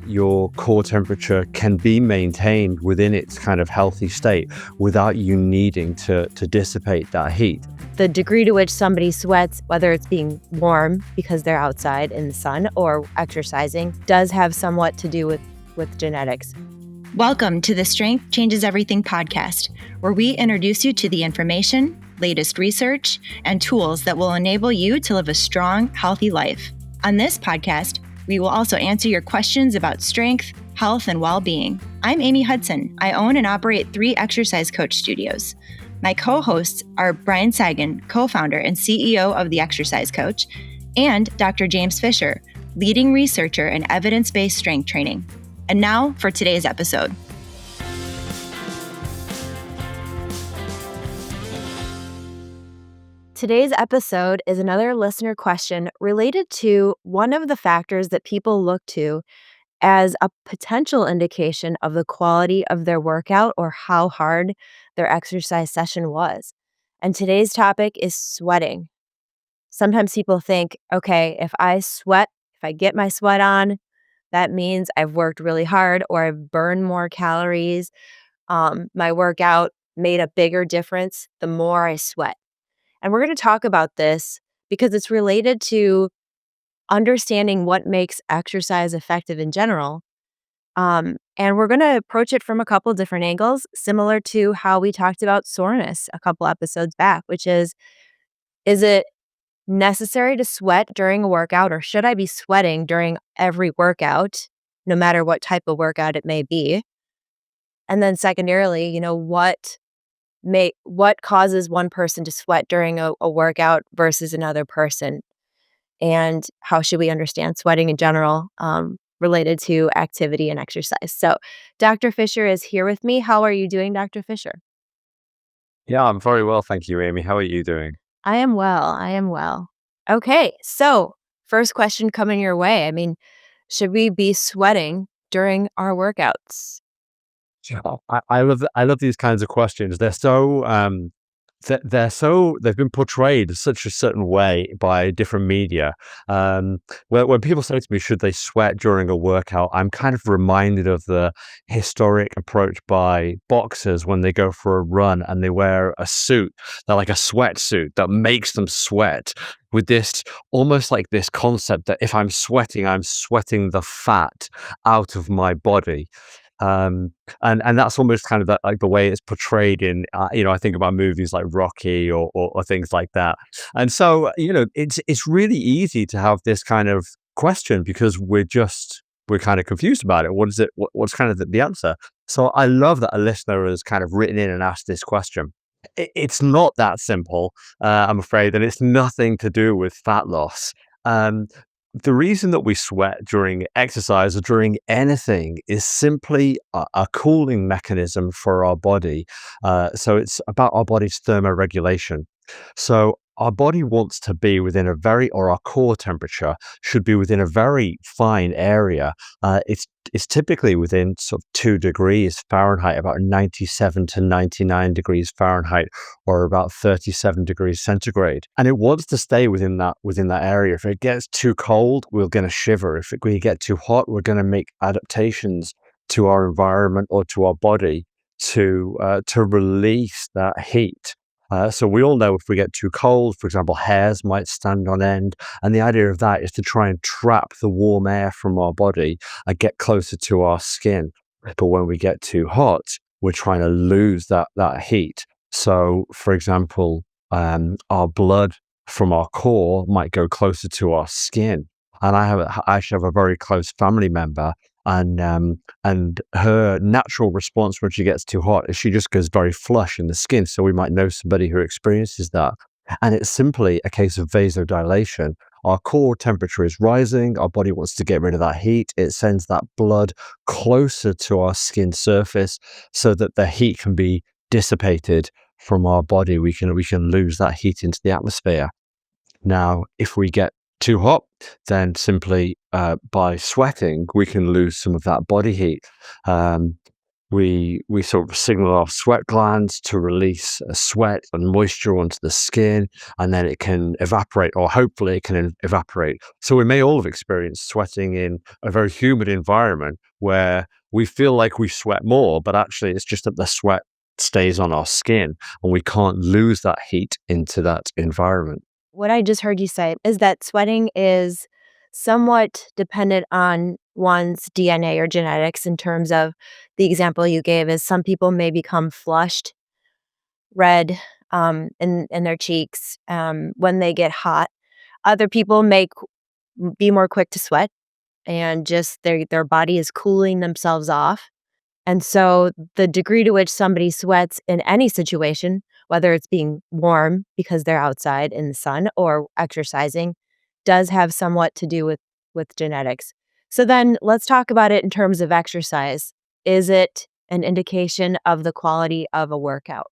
your core temperature can be maintained within its kind of healthy state without you needing to dissipate that heat. The degree to which somebody sweats, whether it's being warm because they're outside in the sun or exercising, does have somewhat to do with genetics. Welcome to the Strength Changes Everything podcast, where we introduce you to the information, latest research, and tools that will enable you to live a strong, healthy life. On this podcast, we will also answer your questions about strength, health, and well-being. I'm Amy Hudson. I own and operate 3 exercise coach studios. My co-hosts are Brian Sagan, co-founder and CEO of The Exercise Coach, and Dr. James Fisher, leading researcher in evidence-based strength training. And now for today's episode. Today's episode is another listener question related to one of the factors that people look to as a potential indication of the quality of their workout or how hard their exercise session was. And today's topic is sweating. Sometimes people think, okay, if I get my sweat on, that means I've worked really hard or I've burned more calories. My workout made a bigger difference the more I sweat. And we're going to talk about this because it's related to understanding what makes exercise effective in general. And we're going to approach it from a couple different angles, similar to how we talked about soreness a couple episodes back, which is it necessary to sweat during a workout, or should I be sweating during every workout, no matter what type of workout it may be? And then secondarily, what causes one person to sweat during a workout versus another person? And how should we understand sweating in general related to activity and exercise? So Dr. Fisher is here with me. How are you doing, Dr. Fisher? Yeah, I'm very well, thank you, Amy. How are you doing? I am well. Okay, so first question coming your way. I mean, should we be sweating during our workouts? I love these kinds of questions. They've been portrayed such a certain way by different media. When people say to me, should they sweat during a workout, I'm kind of reminded of the historic approach by boxers when they go for a run and they wear a suit, they're like a sweatsuit that makes them sweat, with this almost like this concept that if I'm sweating the fat out of my body. And that's almost kind of that, like the way it's portrayed in, I think about movies like Rocky or things like that. And so, it's really easy to have this kind of question because we're kind of confused about it. What is it? What's kind of the answer? So I love that a listener has kind of written in and asked this question. It's not that simple, I'm afraid, and it's nothing to do with fat loss. The reason that we sweat during exercise or during anything is simply a cooling mechanism for our body. So it's about our body's thermoregulation. So our body wants to be our core temperature should be within a very fine area. It's typically within sort of 2 degrees Fahrenheit, about 97 to 99 degrees Fahrenheit, or about 37 degrees centigrade. And it wants to stay within that area. If it gets too cold, we're going to shiver. If we get too hot, we're going to make adaptations to our environment or to our body to release that heat. So we all know if we get too cold, for example, hairs might stand on end. And the idea of that is to try and trap the warm air from our body and get closer to our skin. But when we get too hot, we're trying to lose that heat. So, for example, our blood from our core might go closer to our skin. And I actually have a very close family member, and her natural response when she gets too hot is she just goes very flush in the skin. So we might know somebody who experiences that. And it's simply a case of vasodilation. Our core temperature is rising. Our body wants to get rid of that heat. It sends that blood closer to our skin surface so that the heat can be dissipated from our body. We can lose that heat into the atmosphere. Now, if we get too hot, then simply by sweating, we can lose some of that body heat. We sort of signal our sweat glands to release sweat and moisture onto the skin, and then it can evaporate, or hopefully it can evaporate. So we may all have experienced sweating in a very humid environment where we feel like we sweat more, but actually it's just that the sweat stays on our skin and we can't lose that heat into that environment. What I just heard you say is that sweating is somewhat dependent on one's DNA or genetics in terms of the example you gave is some people may become flushed red in their cheeks when they get hot. Other people may be more quick to sweat and just their body is cooling themselves off. And so the degree to which somebody sweats in any situation, whether it's being warm because they're outside in the sun or exercising, does have somewhat to do with genetics. So then let's talk about it in terms of exercise. Is it an indication of the quality of a workout?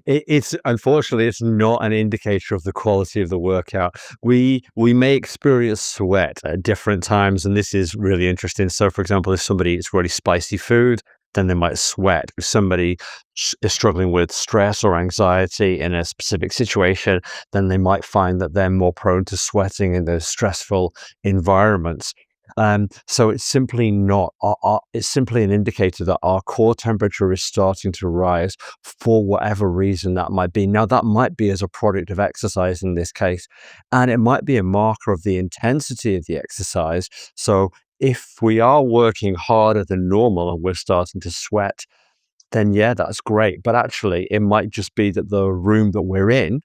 It's unfortunately, it's not an indicator of the quality of the workout. We may experience sweat at different times, and this is really interesting. So, for example, if somebody eats really spicy food, then they might sweat. If somebody is struggling with stress or anxiety in a specific situation, then they might find that they're more prone to sweating in those stressful environments. So it's simply not. It's simply an indicator that our core temperature is starting to rise for whatever reason that might be. Now, that might be as a product of exercise in this case, and it might be a marker of the intensity of the exercise. So if we are working harder than normal and we're starting to sweat, then yeah, that's great. But actually, it might just be that the room that we're in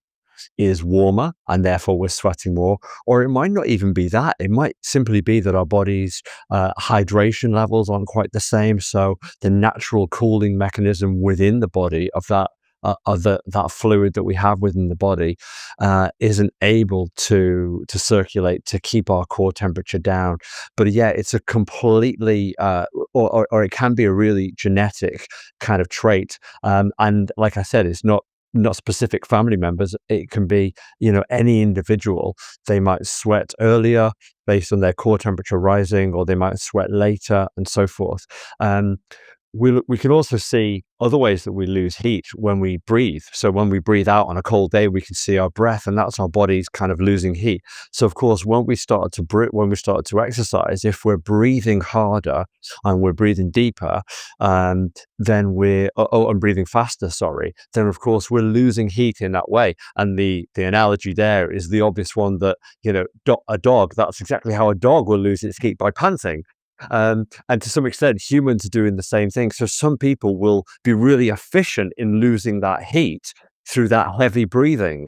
is warmer and therefore we're sweating more. Or it might not even be that. It might simply be that our body's hydration levels aren't quite the same. So the natural cooling mechanism within the body of that fluid that we have within the body isn't able to circulate to keep our core temperature down. But yeah, it's a completely or it can be a really genetic kind of trait. And like I said, it's not specific family members. It can be, any individual. They might sweat earlier based on their core temperature rising, or they might sweat later, and so forth. Um, we can also see other ways that we lose heat when we breathe. So when we breathe out on a cold day, we can see our breath, and that's our body's kind of losing heat. So of course, when we start to exercise, if we're breathing harder and we're breathing deeper, then and breathing faster, sorry, then of course we're losing heat in that way. And the analogy there is the obvious one that, a dog, that's exactly how a dog will lose its heat, by panting. And to some extent, humans are doing the same thing. So some people will be really efficient in losing that heat through that heavy breathing,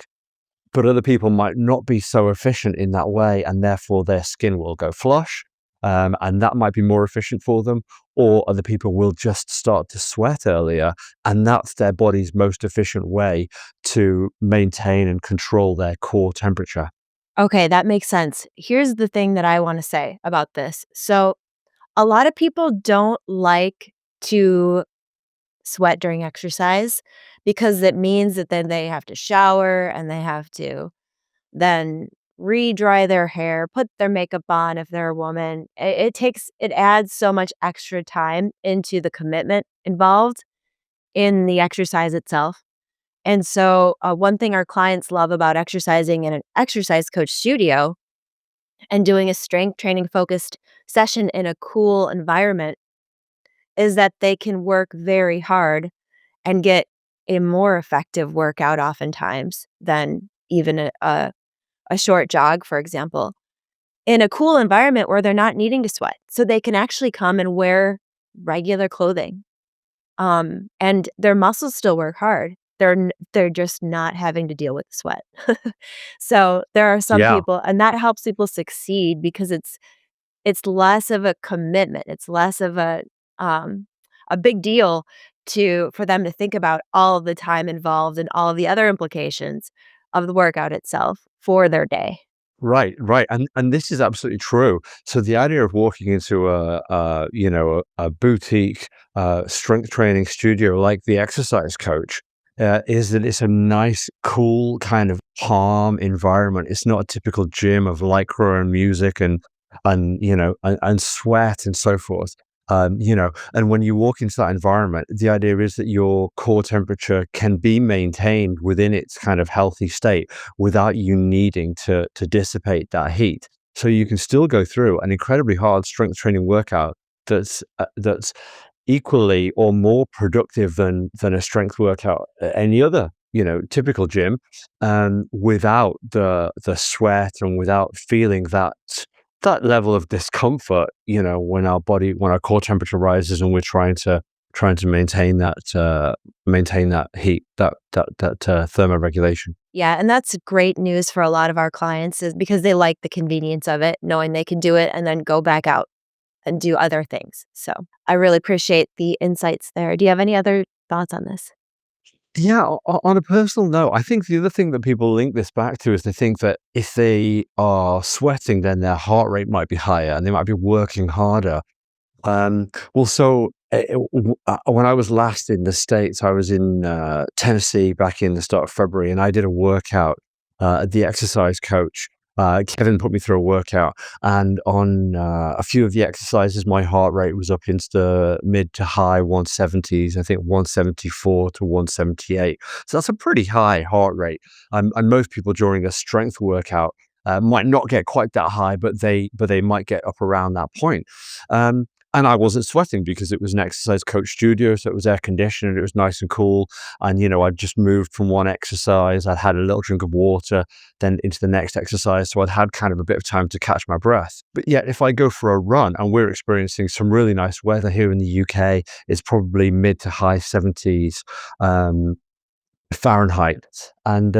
but other people might not be so efficient in that way, and therefore their skin will go flush, and that might be more efficient for them. Or other people will just start to sweat earlier, and that's their body's most efficient way to maintain and control their core temperature. Okay, that makes sense. Here's the thing that I want to say about this. So, a lot of people don't like to sweat during exercise because it means that then they have to shower and they have to then re-dry their hair, put their makeup on if they're a woman. It adds so much extra time into the commitment involved in the exercise itself. And so, one thing our clients love about exercising in an exercise coach studio and doing a strength training focused session in a cool environment is that they can work very hard and get a more effective workout oftentimes than even a short jog, for example, in a cool environment where they're not needing to sweat. So they can actually come and wear regular clothing. And their muscles still work hard. They're just not having to deal with the sweat. So there are some Yeah. people, and that helps people succeed because it's less of a commitment. It's less of a big deal for them to think about all of the time involved and all of the other implications of the workout itself for their day. Right, right, and this is absolutely true. So the idea of walking into a boutique strength training studio like the exercise coach is that it's a nice, cool, kind of calm environment. It's not a typical gym of lycra and music and sweat and so forth. And when you walk into that environment, the idea is that your core temperature can be maintained within its kind of healthy state without you needing to dissipate that heat. So you can still go through an incredibly hard strength training workout that's equally or more productive than a strength workout at any other, typical gym, without the sweat and without feeling that level of discomfort, when our core temperature rises and we're trying to maintain that heat, that thermoregulation. Yeah, and that's great news for a lot of our clients is because they like the convenience of it, knowing they can do it and then go back out and do other things. So I really appreciate the insights there. Do you have any other thoughts on this? Yeah, on a personal note, I think the other thing that people link this back to is they think that if they are sweating, then their heart rate might be higher and they might be working harder. When I was last in the States, I was in Tennessee back in the start of February, and I did a workout. The exercise coach, Kevin, put me through a workout, and on a few of the exercises, my heart rate was up into the mid to high 170s, I think 174 to 178. So that's a pretty high heart rate. And most people during a strength workout might not get quite that high, but they might get up around that point. And I wasn't sweating because it was an exercise coach studio, so it was air conditioned, it was nice and cool. And, I'd just moved from one exercise, I'd had a little drink of water, then into the next exercise. So I'd had kind of a bit of time to catch my breath. But yet, if I go for a run, and we're experiencing some really nice weather here in the UK, it's probably mid to high 70s. Fahrenheit. And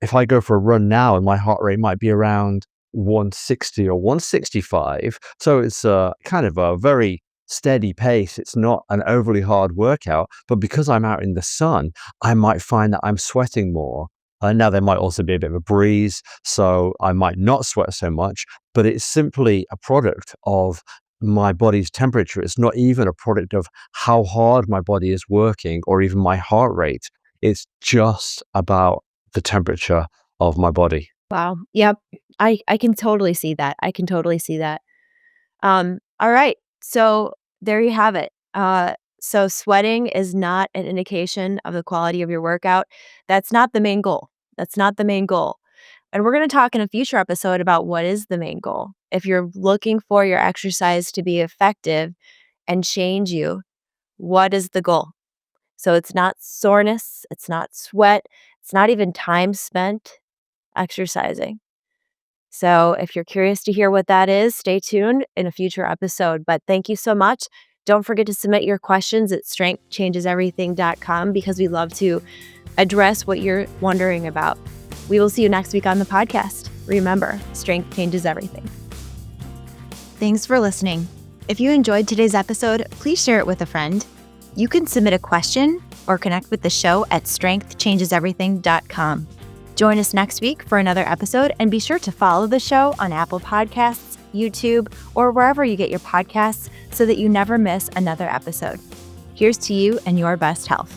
if I go for a run now, and my heart rate might be around 160 or 165, so it's kind of a very steady pace. It's not an overly hard workout, but because I'm out in the sun, I might find that I'm sweating more. Now, there might also be a bit of a breeze, so I might not sweat so much, but it's simply a product of my body's temperature. It's not even a product of how hard my body is working or even my heart rate. It's just about the temperature of my body. Wow. Yep. I can totally see that. I can totally see that. All right. So there you have it. So sweating is not an indication of the quality of your workout. That's not the main goal. That's not the main goal. And we're going to talk in a future episode about what is the main goal. If you're looking for your exercise to be effective and change you, what is the goal? So it's not soreness, it's not sweat, it's not even time spent exercising. So if you're curious to hear what that is, stay tuned in a future episode. But thank you so much. Don't forget to submit your questions at strengthchangeseverything.com because we love to address what you're wondering about. We will see you next week on the podcast. Remember, strength changes everything. Thanks for listening. If you enjoyed today's episode, please share it with a friend. You can submit a question or connect with the show at strengthchangeseverything.com. Join us next week for another episode, and be sure to follow the show on Apple Podcasts, YouTube, or wherever you get your podcasts so that you never miss another episode. Here's to you and your best health.